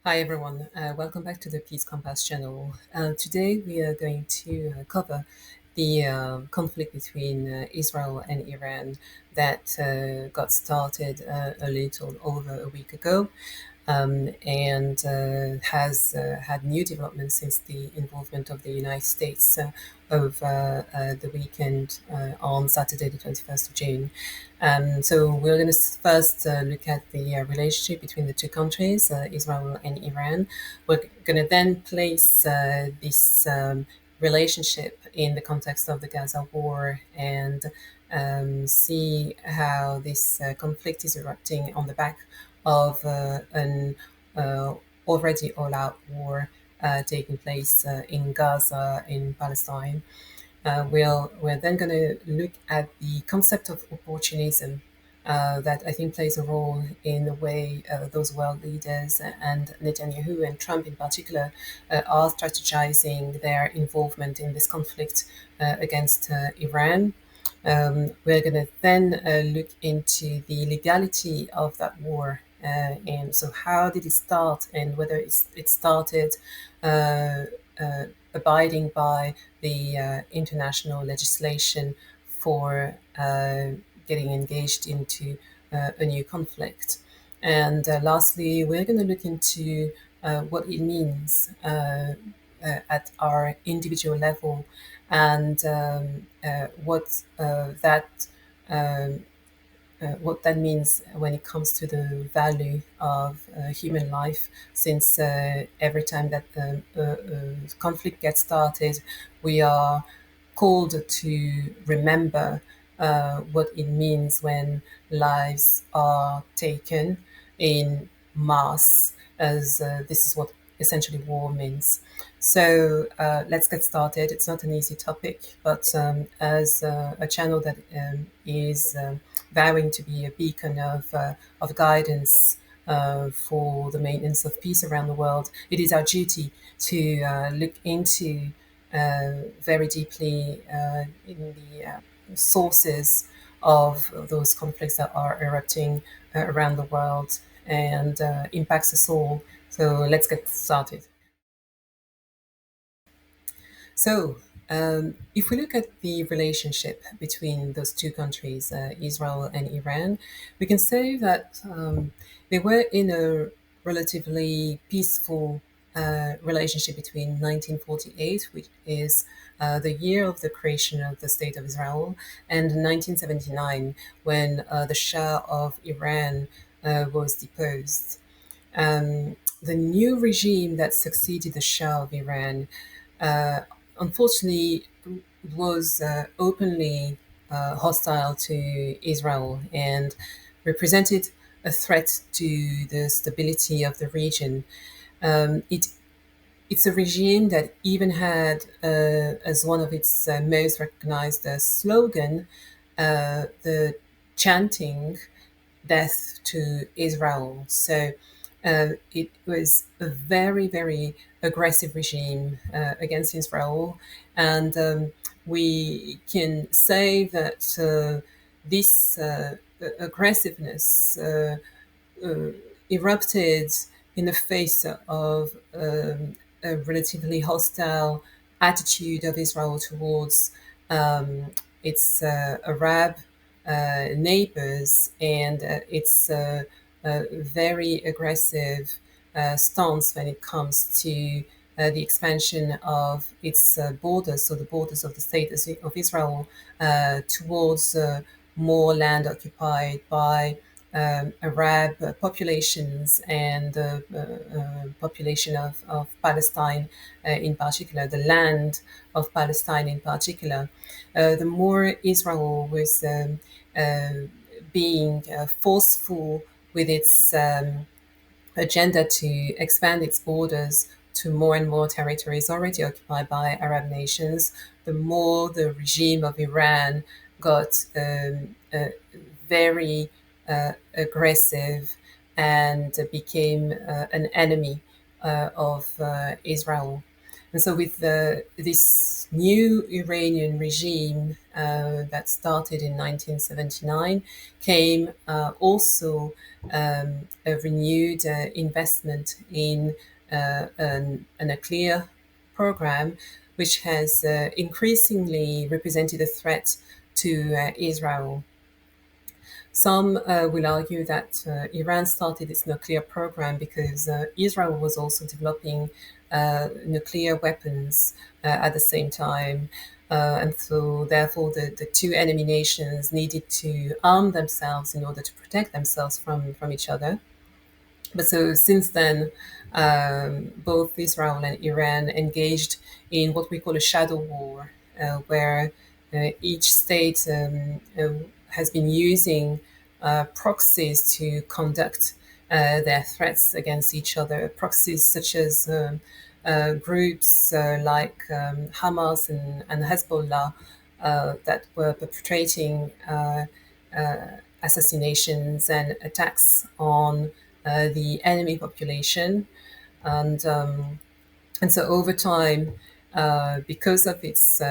Hi everyone, welcome back to the Peace Compass channel. Today we are going to cover the conflict between Israel and Iran that got started a little over a week ago and has had new developments since the involvement of the United States over the weekend on Saturday, the 21st of June. So we're going to first look at the relationship between the two countries, Israel and Iran. We're going to then place this relationship in the context of the Gaza war and see how this conflict is erupting on the back of an uh, already all-out war taking place in Gaza, in Palestine. We're then going to look at the concept of opportunism that I think plays a role in the way those world leaders and Netanyahu and Trump in particular are strategizing their involvement in this conflict against Iran. We're going to then look into the legality of that war. And so, how did it start, and whether it started uh, abiding by the international legislation for getting engaged into a new conflict. And lastly, we're going to look into what it means at our individual level and um, what that means when it comes to the value of human life. Since every time that conflict gets started, we are called to remember what it means when lives are taken in mass, as this is what essentially war means. So let's get started. It's not an easy topic, but as a channel that is vowing to be a beacon of guidance for the maintenance of peace around the world, it is our duty to look into very deeply in the sources of those conflicts that are erupting around the world and impacts us all. So let's get started. So, if we look at the relationship between those two countries, Israel and Iran, we can say that they were in a relatively peaceful relationship between 1948, which is the year of the creation of the State of Israel, and 1979, when the Shah of Iran was deposed. The new regime that succeeded the Shah of Iran uh, unfortunately was openly hostile to Israel and represented a threat to the stability of the region. It's a regime that even had as one of its most recognized slogan the chanting death to Israel. So it was a very, very aggressive regime against Israel. And we can say that this aggressiveness uh, erupted in the face of a relatively hostile attitude of Israel towards its Arab neighbors and its very aggressive stance when it comes to the expansion of its borders, so the borders of the state of Israel, towards more land occupied by Arab populations and the population of Palestine in particular, the land of Palestine in particular. The more Israel was being forceful with its agenda to expand its borders to more and more territories already occupied by Arab nations, the more the regime of Iran got very aggressive and became an enemy of Israel. And so, with this new Iranian regime that started in 1979, came also a renewed investment in a nuclear program, which has increasingly represented a threat to Israel. Some will argue that Iran started its nuclear program because Israel was also developing nuclear weapons at the same time. And so, therefore, the two enemy nations needed to arm themselves in order to protect themselves from each other. But so since then, both Israel and Iran engaged in what we call a shadow war, where each state has been using proxies to conduct their threats against each other. Proxies such as groups like Hamas and Hezbollah that were perpetrating assassinations and attacks on the enemy population, and and so over time, because of its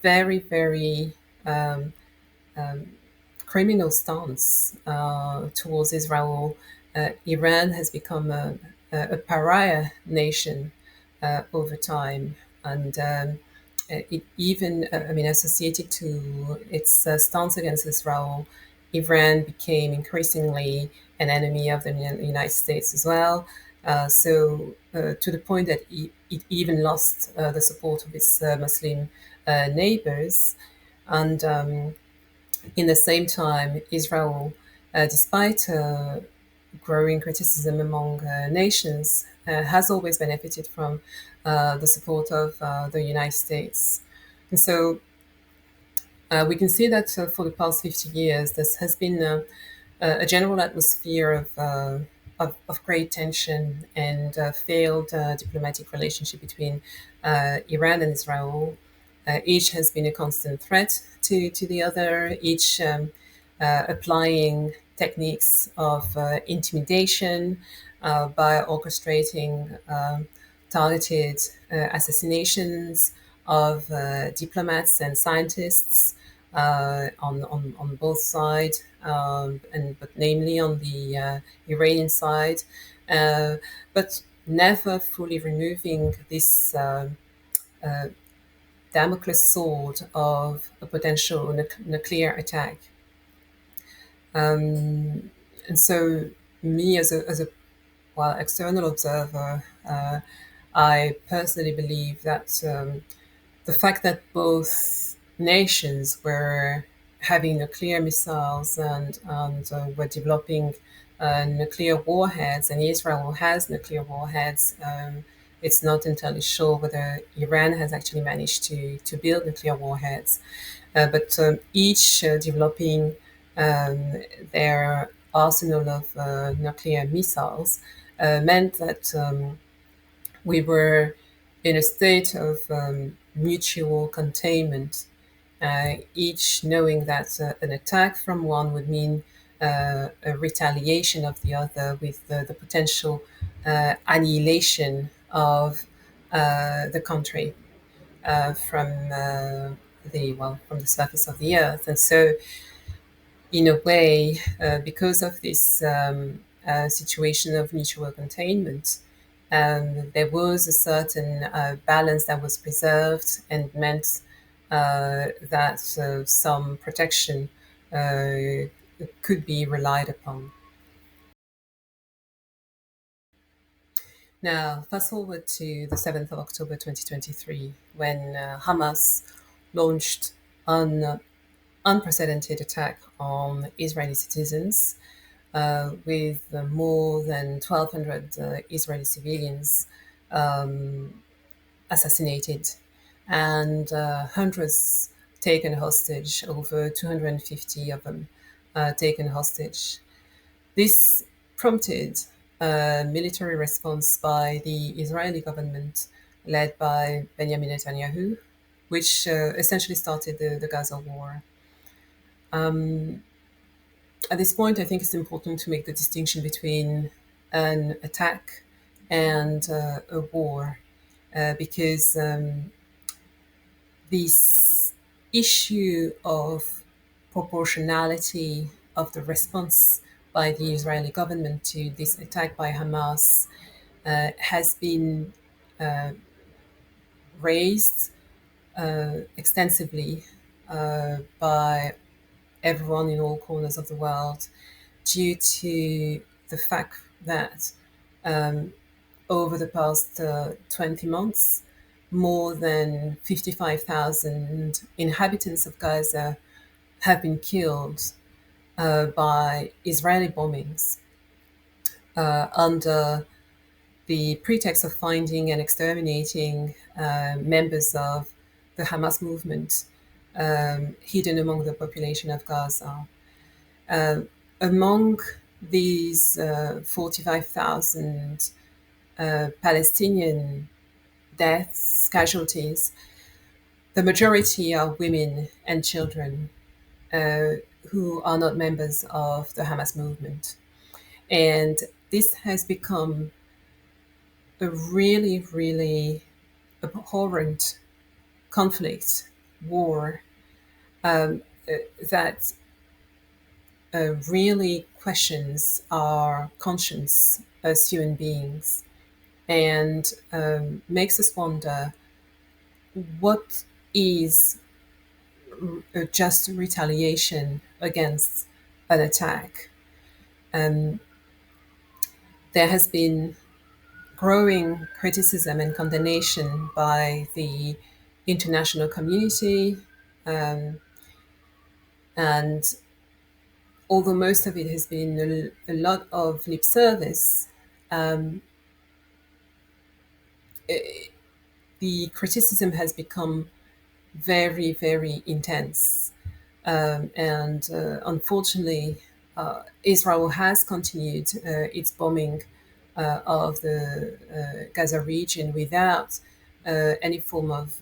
very um, criminal stance towards Israel, Iran has become a pariah nation over time, and it even, I mean, associated to its stance against Israel, Iran became increasingly an enemy of the United States as well. To the point that it even lost the support of its Muslim neighbors. And in the same time, Israel, despite growing criticism among nations, has always benefited from the support of the United States. And so we can see that for the past 50 years, this has been a general atmosphere of great tension and failed diplomatic relationship between Iran and Israel. Each has been a constant threat to the other, each applying techniques of intimidation by orchestrating targeted assassinations of diplomats and scientists on both sides, and but namely on the Iranian side, uh, but never fully removing this Damocles sword of a potential nuclear attack. And so, me as a well external observer, I personally believe that the fact that both nations were having nuclear missiles and were developing nuclear warheads, and Israel has nuclear warheads. It's not entirely sure whether Iran has actually managed to build nuclear warheads, but each developing their arsenal of nuclear missiles meant that we were in a state of mutual containment, each knowing that an attack from one would mean a retaliation of the other, with the potential annihilation of the country from from the surface of the earth. And so, in a way, because of this situation of mutual containment, there was a certain balance that was preserved and meant that some protection uh, could be relied upon. Now, fast forward to the 7th of October 2023, when Hamas launched an unprecedented attack on Israeli citizens, with more than 1,200 Israeli civilians assassinated and hundreds taken hostage, over 250 of them taken hostage. This prompted a military response by the Israeli government, led by Benjamin Netanyahu, which essentially started the Gaza war. At this point, I think it's important to make the distinction between an attack and a war. because this issue of proportionality of the response by the Israeli government to this attack by Hamas has been raised extensively by everyone in all corners of the world due to the fact that over the past 20 months, more than 55,000 inhabitants of Gaza have been killed by Israeli bombings under the pretext of finding and exterminating members of the Hamas movement hidden among the population of Gaza. Uh, Among these 45,000 Palestinian deaths, casualties, the majority are women and children uh, who are not members of the Hamas movement. And this has become a really, really abhorrent conflict, war, that really questions our conscience as human beings and makes us wonder what is a just retaliation against an attack. Um, there has been growing criticism and condemnation by the international community, um, and although most of it has been a lot of lip service, um, the criticism has become very, very intense. And unfortunately, Israel has continued its bombing of the Gaza region without any form of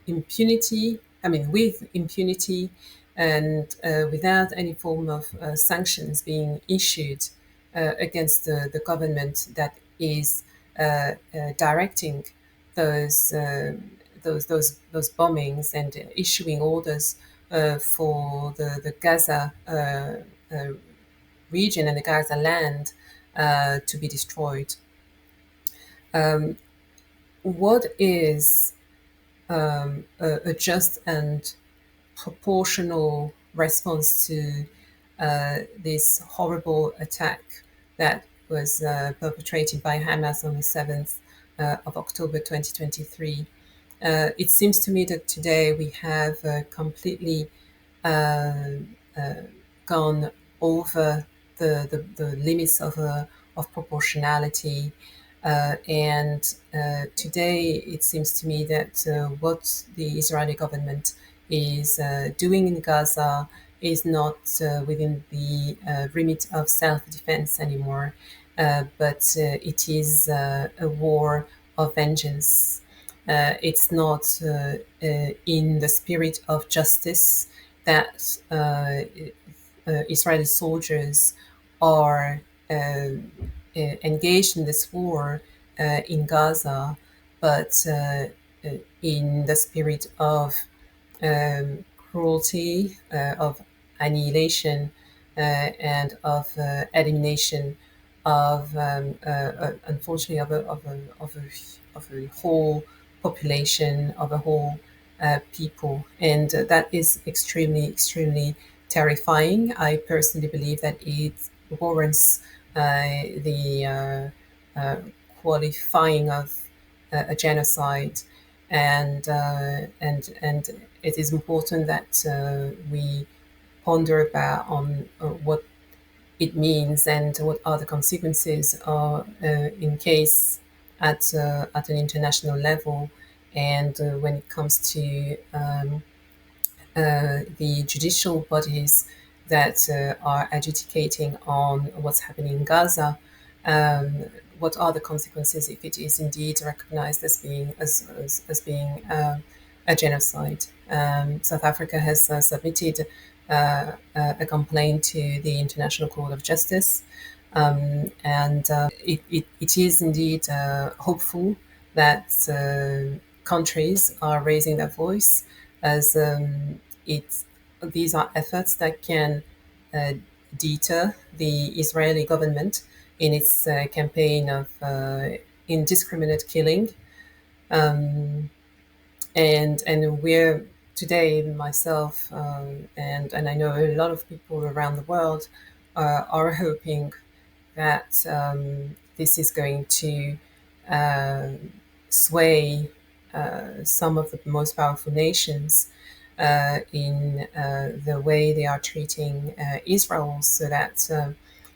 impunity. I mean, with impunity and without any form of sanctions being issued against the government that is directing those, those bombings and issuing orders for the Gaza region and the Gaza land to be destroyed. What is a just and proportional response to this horrible attack that was perpetrated by Hamas on the 7th of October 2023? It seems to me that today we have completely uh, gone over the limits of proportionality. And today it seems to me that what the Israeli government is doing in Gaza is not within the remit of self defense anymore, but it is a war of vengeance. It's not in the spirit of justice that Israeli soldiers are engaged in this war in Gaza, but in the spirit of cruelty, of annihilation, and of elimination of, unfortunately, of a whole population, of a whole people. And that is extremely, extremely terrifying. I personally believe that it warrants the qualifying of a genocide, and it is important that we ponder about on what it means and what are the consequences in case at an international level, and when it comes to the judicial bodies that are adjudicating on what's happening in Gaza. Um, what are the consequences if it is indeed recognized as being as being a genocide? South Africa has submitted a complaint to the International Court of Justice, and it is indeed hopeful that countries are raising their voice as it's these are efforts that can uh, deter the Israeli government in its campaign of indiscriminate killing. Um, and we're today myself and I know a lot of people around the world are hoping that this is going to uh, sway some of the most powerful nations in the way they are treating Israel, so that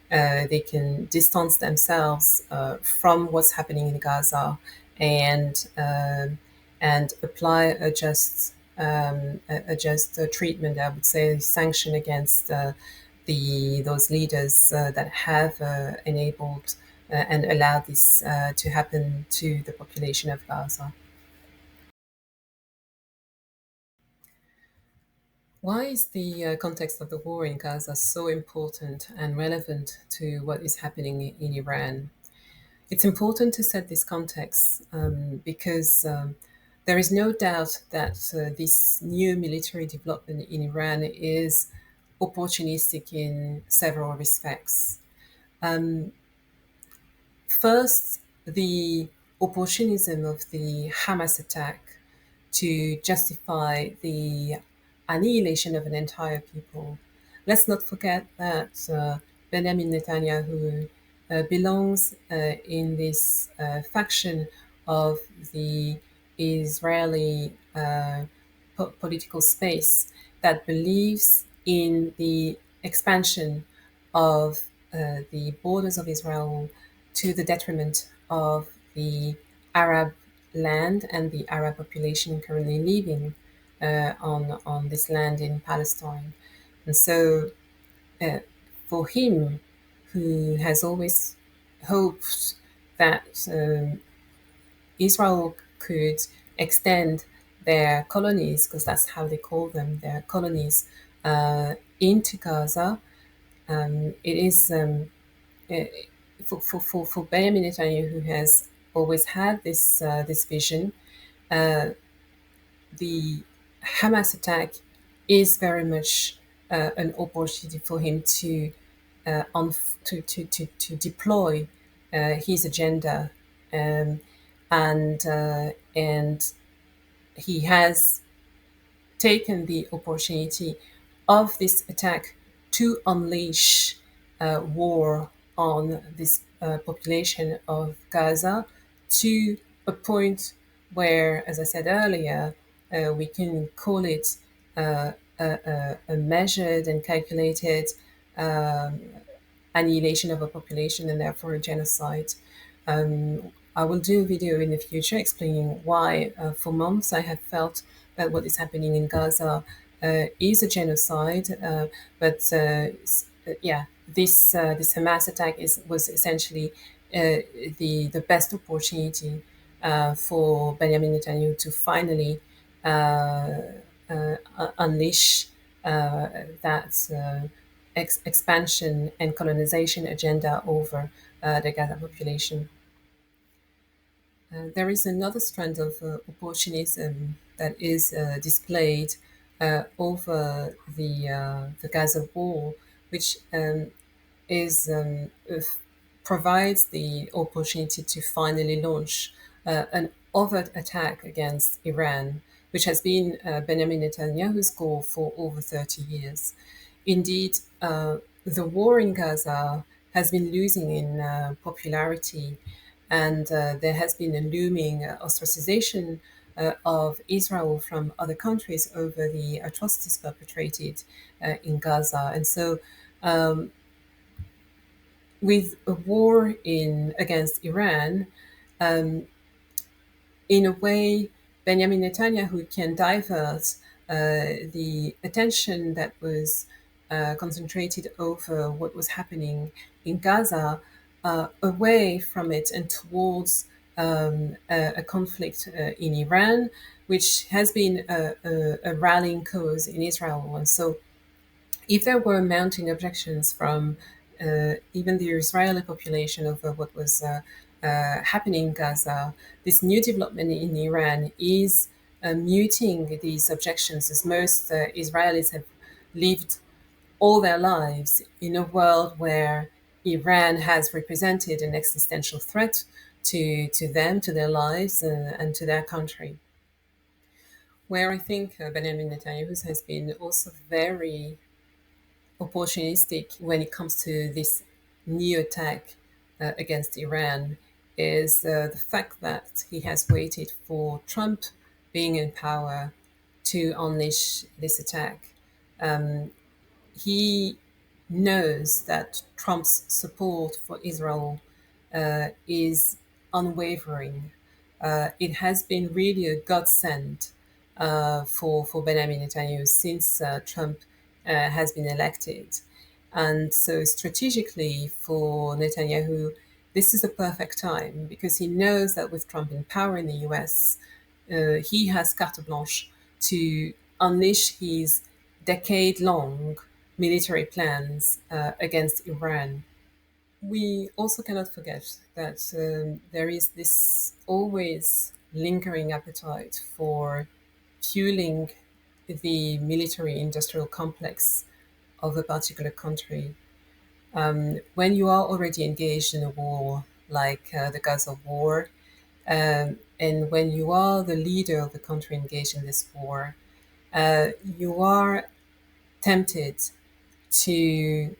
they can distance themselves from what's happening in Gaza and apply a just treatment. I would say sanction against the those leaders that have enabled and allowed this to happen to the population of Gaza. Why is the context of the war in Gaza so important and relevant to what is happening in Iran? It's important to set this context because there is no doubt that this new military development in Iran is opportunistic in several respects. Um, First, the opportunism of the Hamas attack to justify the annihilation of an entire people. Let's not forget that Benjamin Netanyahu belongs in this faction of the Israeli political space that believes in the expansion of the borders of Israel to the detriment of the Arab land and the Arab population currently living on this land in Palestine. And so, uh, for him, who has always hoped that Israel could extend their colonies, because that's how they call them, their colonies, into Gaza, it is uh, for Benjamin Netanyahu, who has always had this vision. Uh, the Hamas attack is very much an opportunity for him to to deploy his agenda, um, and he has taken the opportunity of this attack to unleash war on this population of Gaza to a point where, as I said earlier, we can call it a measured and calculated um, annihilation of a population and therefore a genocide. I will do a video in the future explaining why, for months, I have felt that what is happening in Gaza is a genocide. Yeah, this Hamas attack was essentially the best opportunity for Benjamin Netanyahu to finally unleash that expansion and colonization agenda over the Gaza population. There is another strand of opportunism that is displayed over the Gaza war, which is provides the opportunity to finally launch an overt attack against Iran, which has been Benjamin Netanyahu's goal for over 30 years. Indeed, the war in Gaza has been losing in popularity, and there has been a looming ostracization of Israel from other countries over the atrocities perpetrated in Gaza. And so, um, with a war in against Iran, um, in a way, Benjamin Netanyahu can divert the attention that was concentrated over what was happening in Gaza away from it and towards a conflict in Iran, which has been a rallying cause in Israel. And so, if there were mounting objections from even the Israeli population over what was happening in Gaza, this new development in Iran is muting these objections, as most Israelis have lived all their lives in a world where Iran has represented an existential threat to them, to their lives, and to their country. Where I think Benjamin Netanyahu has been also very opportunistic when it comes to this new attack against Iran is the fact that he has waited for Trump being in power to unleash this attack. Um, he knows that Trump's support for Israel is unwavering. It has been really a godsend for Benjamin Netanyahu since Trump has been elected. And so, strategically for Netanyahu, this is a perfect time because he knows that with Trump in power in the US, he has carte blanche to unleash his decade long military plans against Iran. We also cannot forget that there is this always lingering appetite for fueling the military industrial complex of a particular country. When you are already engaged in a war like the Gaza war, and when you are the leader of the country engaged in this war, you are tempted to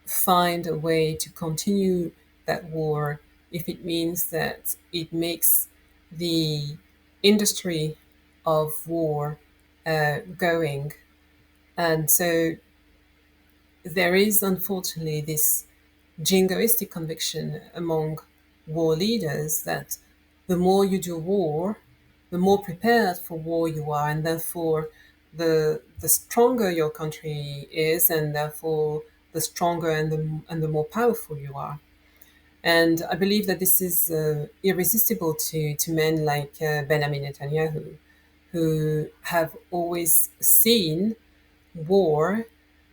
find a way to continue that war if it means that it makes the industry of war going. And so there is unfortunately this jingoistic conviction among war leaders that the more you do war, the more prepared for war you are, and therefore the stronger your country is, and therefore the stronger and the more powerful you are. And I believe that this is irresistible to men like Benjamin Netanyahu, who have always seen war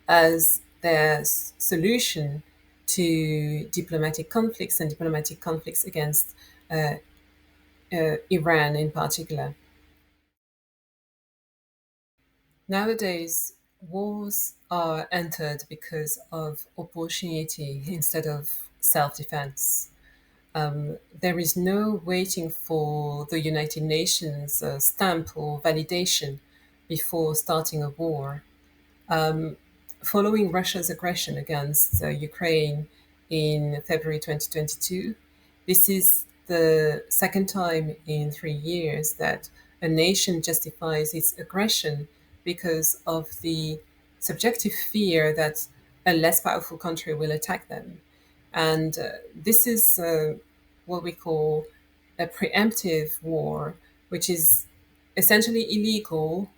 as their solution to diplomatic conflicts and diplomatic conflicts against uh, Iran in particular. Nowadays, wars are entered because of opportunity instead of self defense. There is no waiting for the United Nations stamp or validation before starting a war. Um, Following Russia's aggression against Ukraine in February 2022, this is the second time in 3 years that a nation justifies its aggression because of the subjective fear that a less powerful country will attack them. And this is what we call a preemptive war, which is essentially illegal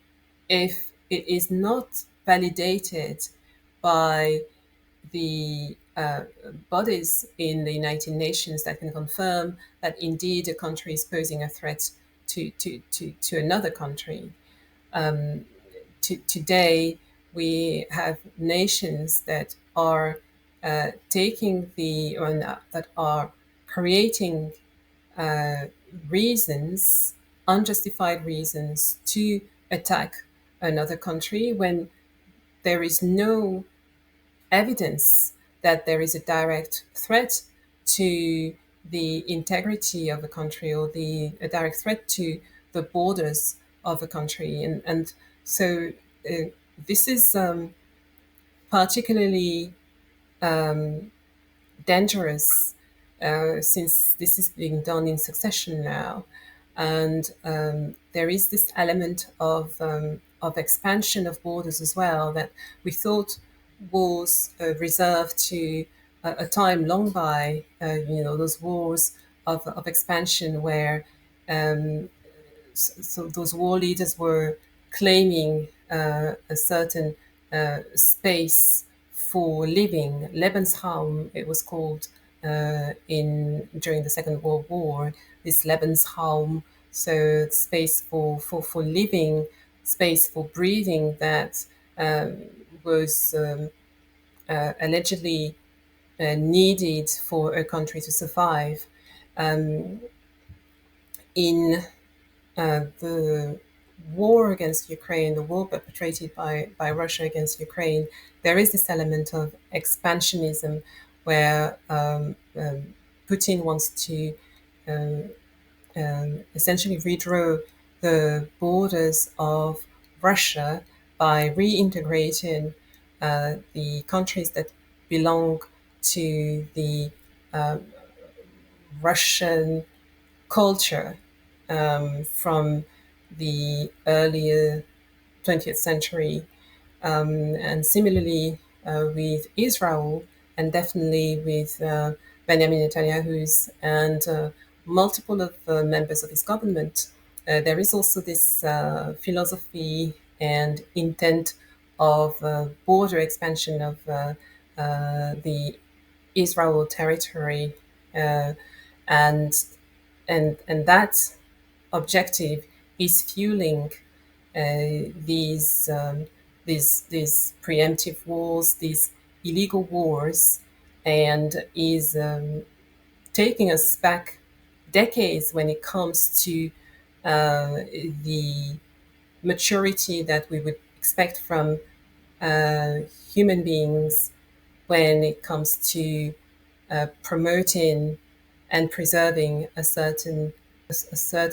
if it is not validated by the bodies in the United Nations that can confirm that indeed a country is posing a threat to another country. Um, Today, we have nations that are taking the, or that are creating uh, reasons, unjustified reasons, to attack another country when there is no evidence that there is a direct threat to the integrity of a country or a direct threat to the borders of a country. And so uh, this is particularly dangerous since this is being done in succession now. And there is this element of expansion of borders as well that we thought was reserved to a time long by, those wars of expansion where so those war leaders were claiming a certain space for living. Lebensraum, it was called in during the Second World War. This Lebensraum, so space for living, space for breathing that was allegedly needed for a country to survive. Um, in the war against Ukraine, the war perpetrated by Russia against Ukraine, there is this element of expansionism where Putin wants to um, essentially redraw the borders of Russia by reintegrating the countries that belong to the uh, Russian culture from the earlier 20th century. And similarly with Israel, and definitely with Benjamin Netanyahu's and multiple of members of his government, there is also this philosophy and intent of border expansion of the Israel territory, uh, and and that objective is fueling these preemptive wars, these illegal wars, and is taking us back decades when it comes to the maturity that we would expect from uh, human beings when it comes to promoting and preserving a certain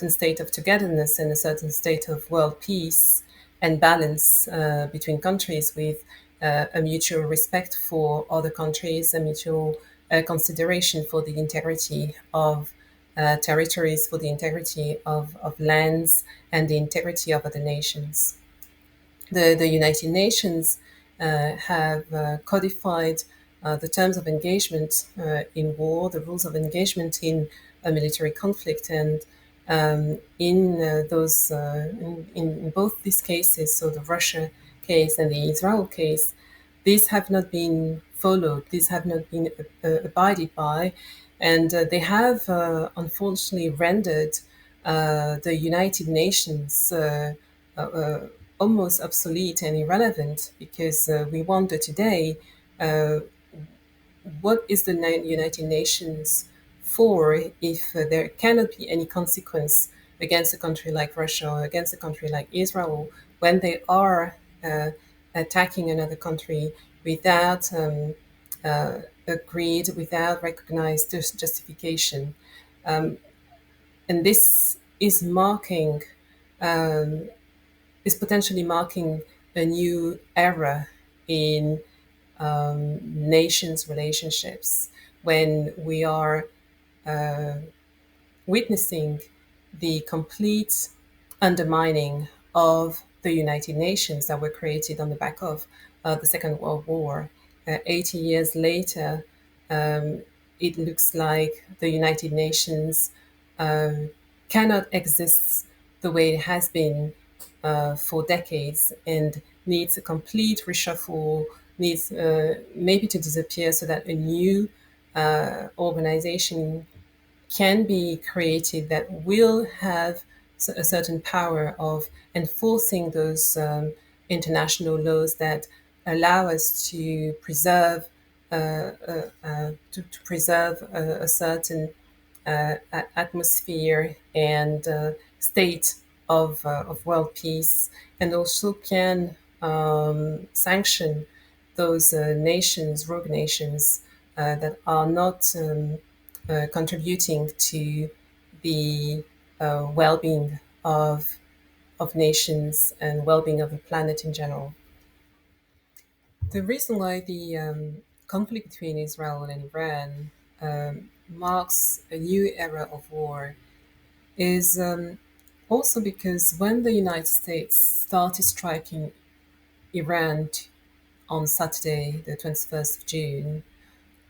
state of togetherness and a certain state of world peace and balance between countries with a mutual respect for other countries, a mutual consideration for the integrity of territories, for the integrity of lands, and the integrity of other nations. The United Nations have codified the terms of engagement in war, the rules of engagement in a military conflict, and in in both these cases, so the Russia case and the Israel case, these have not been followed, these have not been abided by, and they have unfortunately rendered the United Nations almost obsolete and irrelevant because we wonder today uh, what is the United Nations for if there cannot be any consequence against a country like Russia or against a country like Israel when they are attacking another country without agreed, without recognized justification. Um, and this is marking is potentially marking a new era in nations' relationships when we are witnessing the complete undermining of the United Nations that were created on the back of the Second World War. 80 years later, it looks like the United Nations cannot exist the way it has been for decades and needs a complete reshuffle, needs maybe to disappear so that a new organization can be created that will have a certain power of enforcing those international laws that allow us to preserve to preserve a certain atmosphere and state of world peace, and also can sanction those nations, rogue nations, that are not contributing to the well-being of nations and well-being of the planet in general. The reason why the conflict between Israel and Iran marks a new era of war is also because when the United States started striking Iran on Saturday, the 21st of June,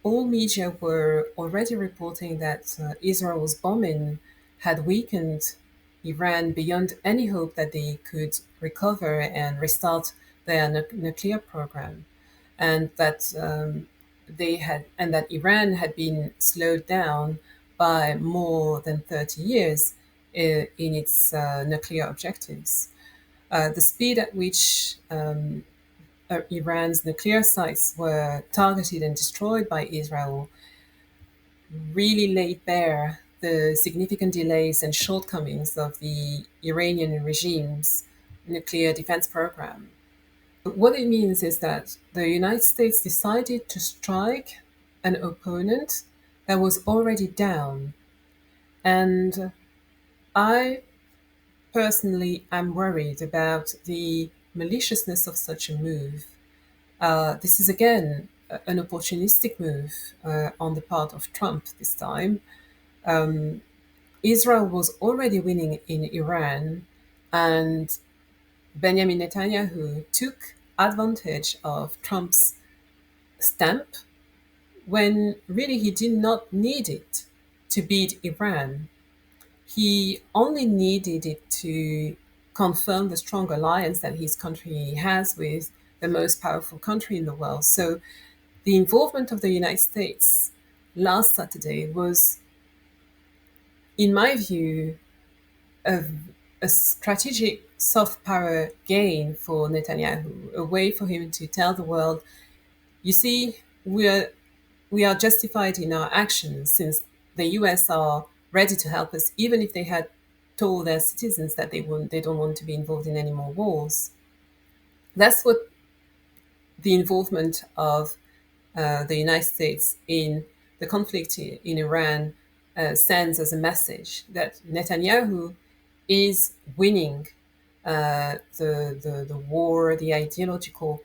all media were already reporting that Israel's bombing had weakened Iran beyond any hope that they could recover and restart their nuclear program, and that and that Iran had been slowed down by more than 30 years in its nuclear objectives. The speed at which Iran's nuclear sites were targeted and destroyed by Israel really laid bare the significant delays and shortcomings of the Iranian regime's nuclear defense program. What it means is that the United States decided to strike an opponent that was already down. And I personally am worried about the maliciousness of such a move. This is again an opportunistic move on the part of Trump this time. Israel was already winning in Iran, and Benjamin Netanyahu took advantage of Trump's stamp when really he did not need it to beat Iran. He only needed it to confirm the strong alliance that his country has with the most powerful country in the world. So the involvement of the United States last Saturday was, in my view, a, a strategic soft power gain for Netanyahu, a way for him to tell the world, you see, we are justified in our actions since the US are ready to help us, even if they had told their citizens that they don't want to be involved in any more wars. That's what the involvement of the United States in the conflict in Iran sends as a message that Netanyahu is winning the war, the ideological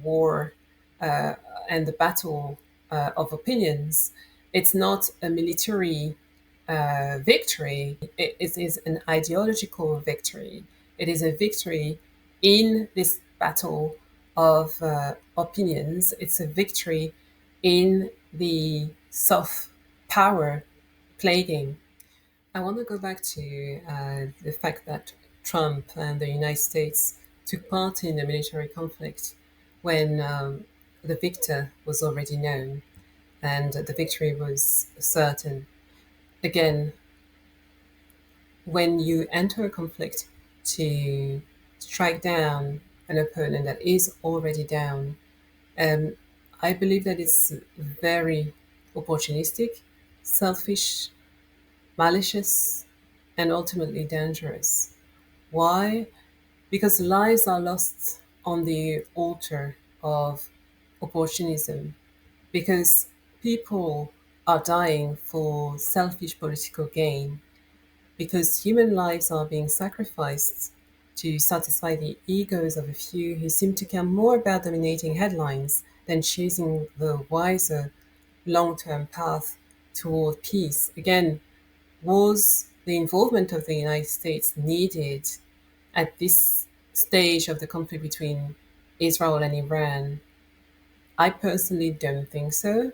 war, and the battle of opinions. It's not a military victory, it is an ideological victory. It is a victory in this battle of opinions. It's a victory in the soft power plaguing. I want to go back to the fact that Trump and the United States took part in a military conflict when the victor was already known and the victory was certain. Again, when you enter a conflict to strike down an opponent that is already down, um, I believe that it's very opportunistic, selfish, malicious, and ultimately dangerous. Why? Because lives are lost on the altar of opportunism, because people are dying for selfish political gain, because human lives are being sacrificed to satisfy the egos of a few who seem to care more about dominating headlines than choosing the wiser long term path toward peace. Again, was the involvement of the United States needed at this stage of the conflict between Israel and Iran? I personally don't think so.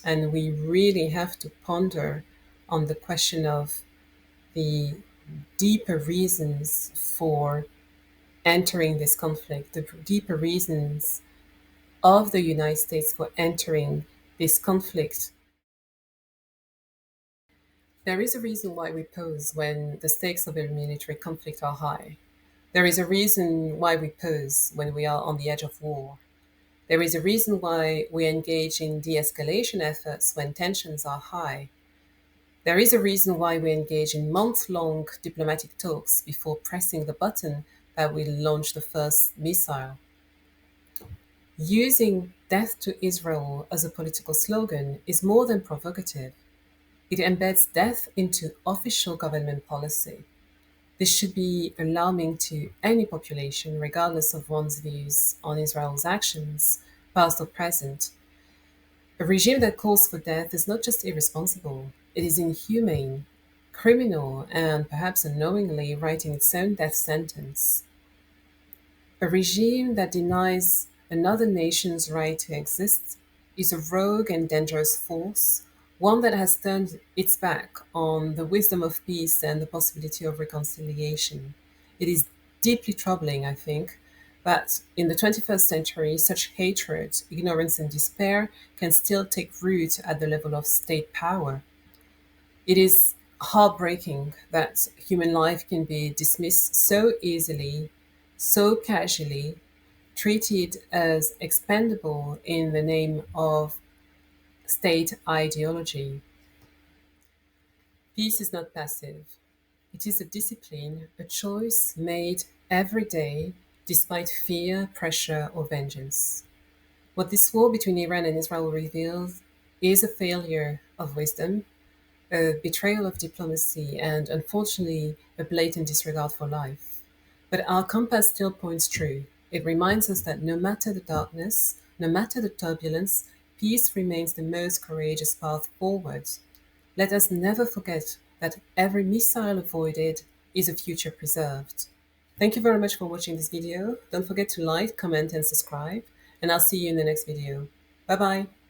And we really have to ponder on the question of the deeper reasons for entering this conflict, the deeper reasons of the United States for entering this conflict. There is a reason why we pose when the stakes of a military conflict are high. There is a reason why we pose when we are on the edge of war. There is a reason why we engage in de escalation efforts when tensions are high. There is a reason why we engage in month long diplomatic talks before pressing the button that will launch the first missile. Using death to Israel as a political slogan is more than provocative. It embeds death into official government policy. This should be alarming to any population, regardless of one's views on Israel's actions, past or present. A regime that calls for death is not just irresponsible, it is inhumane, criminal, and perhaps unknowingly writing its own death sentence. A regime that denies another nation's right to exist is a rogue and dangerous force, one that has turned its back on the wisdom of peace and the possibility of reconciliation. It is deeply troubling, I think, that in the 21st century, such hatred, ignorance, and despair can still take root at the level of state power. It is heartbreaking that human life can be dismissed so easily, so casually, treated as expendable in the name of state ideology. Peace is not passive. It is a discipline, a choice made every day despite fear, pressure, or vengeance. What this war between Iran and Israel reveals is a failure of wisdom, a betrayal of diplomacy, and unfortunately, a blatant disregard for life. But our compass still points true. It reminds us that no matter the darkness, no matter the turbulence, peace remains the most courageous path forward. Let us never forget that every missile avoided is a future preserved. Thank you very much for watching this video. Don't forget to like, comment, and subscribe, and I'll see you in the next video. Bye bye.